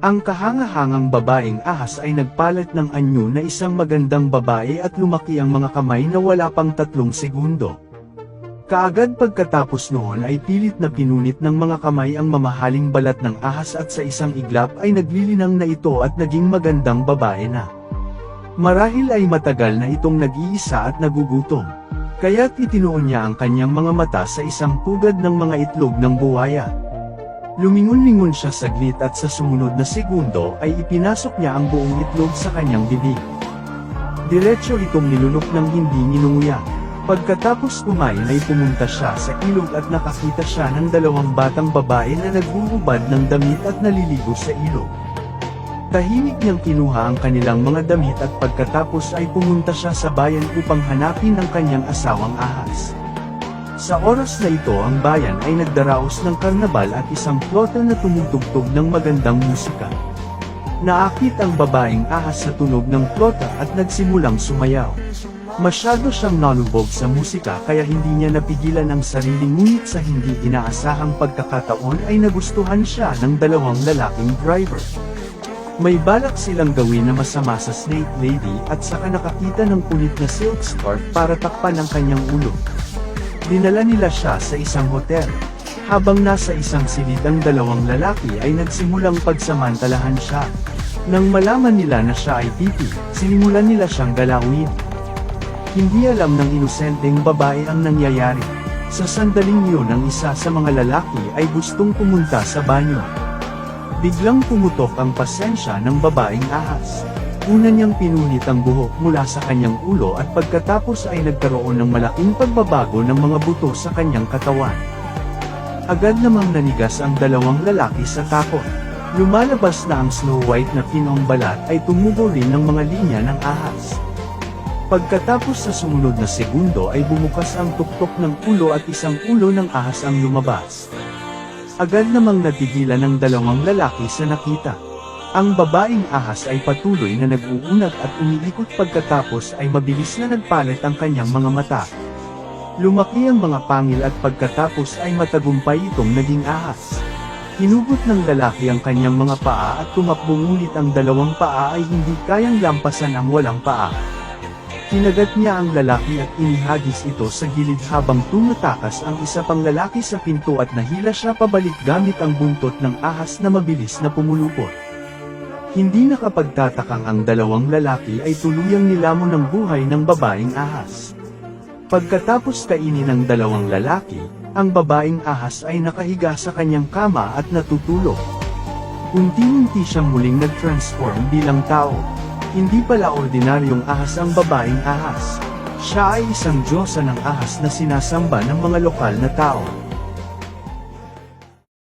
Ang kahangahangang babaeng ahas ay nagpalat ng anyo na isang magandang babae at lumaki ang mga kamay na wala pang 3 segundo. Kaagad pagkatapos noon ay pilit na pinunit ng mga kamay ang mamahaling balat ng ahas at sa isang iglap ay naglilinang na ito at naging magandang babae na. Marahil ay matagal na itong nag-iisa at nagugutom. Kaya't itinuon niya ang kanyang mga mata sa isang pugad ng mga itlog ng buwaya. Lumingon-lingon siya saglit at sa sumunod na segundo ay ipinasok niya ang buong itlog sa kanyang bibig. Diretso itong nilunok ng hindi ninunguya. Pagkatapos kumain ay pumunta siya sa ilog at nakakita siya ng 2 batang babae na naghuhubad ng damit at naliligo sa ilog. Tahimik niyang kinuha ang kanilang mga damit at pagkatapos ay pumunta siya sa bayan upang hanapin ang kanyang asawang ahas. Sa oras na ito ang bayan ay nagdaraos ng karnabal at isang flota na tumutugtog ng magandang musika. Naakit ang babaeng ahas sa tunog ng flota at nagsimulang sumayaw. Masyado siyang nalubog sa musika kaya hindi niya napigilan ang sarili ngunit sa hindi inaasahang pagkakataon ay nagustuhan siya ng 2 lalaking driver. May balak silang gawin na masama sa Snake Lady at saka nakakita ng punit na silk scarf para takpan ang kanyang ulo. Dinala nila siya sa isang hotel. Habang nasa isang silid ang 2 lalaki ay nagsimulang pagsamantalahan siya. Nang malaman nila na siya ay titi, sinimulan nila siyang galawin. Hindi alam ng inosenteng babae ang nangyayari. Sa sandaling iyon ang isa sa mga lalaki ay gustong pumunta sa banyo. Biglang pumutok ang pasensya ng babaeng ahas. Una niyang pinunit ang buhok mula sa kanyang ulo at pagkatapos ay nagkaroon ng malaking pagbabago ng mga buto sa kanyang katawan. Agad namang nanigas ang 2 lalaki sa takot. Lumalabas na ang Snow White na pinong balat ay tumubo rin ng mga linya ng ahas. Pagkatapos sa sumunod na segundo ay bumukas ang tuktok ng ulo at isang ulo ng ahas ang lumabas. Agad namang natigilan ng 2 lalaki sa nakita. Ang babaeng ahas ay patuloy na nag-uunat at umiikot pagkatapos ay mabilis na nagpalit ang kanyang mga mata. Lumaki ang mga pangil at pagkatapos ay matagumpay itong naging ahas. Hinugot ng lalaki ang kanyang mga paa at tumakbo ngunit ang 2 paa ay hindi kayang lampasan ang walang paa. Kinagat niya ang lalaki at inihagis ito sa gilid habang tumatakas ang isa pang lalaki sa pinto at nahila siya pabalik gamit ang buntot ng ahas na mabilis na pumulupot. Hindi nakapagtatakang ang 2 lalaki ay tuluyang nilamon ng buhay ng babaeng ahas. Pagkatapos kainin ng 2 lalaki, ang babaeng ahas ay nakahiga sa kanyang kama at natutulog. Unti-unti siyang muling nag-transform bilang tao. Hindi pala ordinaryong ahas ang babaeng ahas. Siya ay isang diyosa ng ahas na sinasamba ng mga lokal na tao.